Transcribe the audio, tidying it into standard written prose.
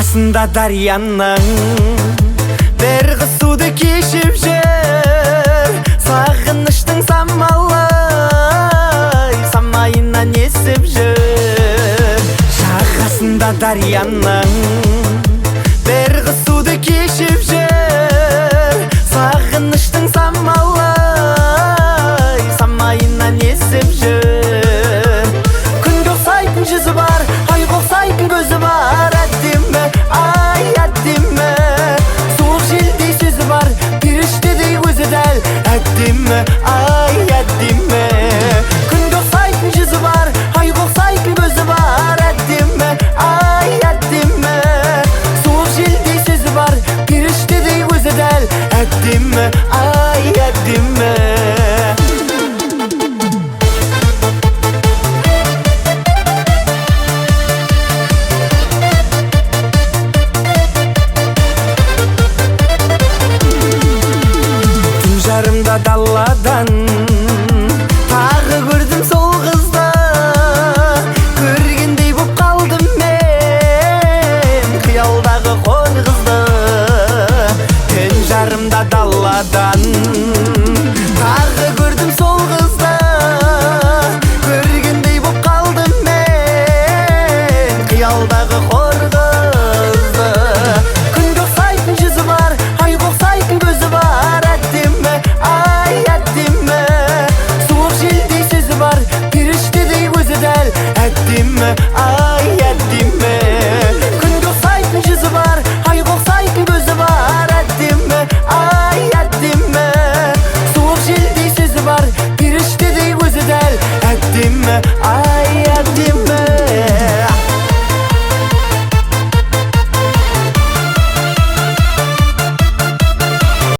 Шақасында дарияның бір қыз суды кешіп жүр, сағыныштың самайынан есіп жүр. Шақасында дарияның бір қыз суды кешіп жүр, сағыныштың самайынан есіп жүр. Күнге ұқсайтын жүзі бар, айға ұқсайтын көзі бар. Әдемі, ай әдемі, суық желдей сөзі бар, періштедей өзі дәл. Әдемі, ай әдемі, күнге ұқсайтын жүзі бар, айға ұқсайтын көзі бар. Әдемі, ай әдемі, суық желдей сөзі бар, періштедей өзі дәл. Әдемі, ай әдемі. Жарымда даладан тағы көрдім сол қызды, көргендей боп қалдым мен қиялдағы қой қызды. Түн жарымда даладан тағы көрдім сол қызды, көргендей боп қалдым мен қиялдағы қой қызды. Күнге ұқсайтын жүзі бар, айға ұқсайтын көзі бар. Әдемі, ай әдемі, суық желдей сөзі бар, періштедей өзі дәл. Әдемі, ай әдемі.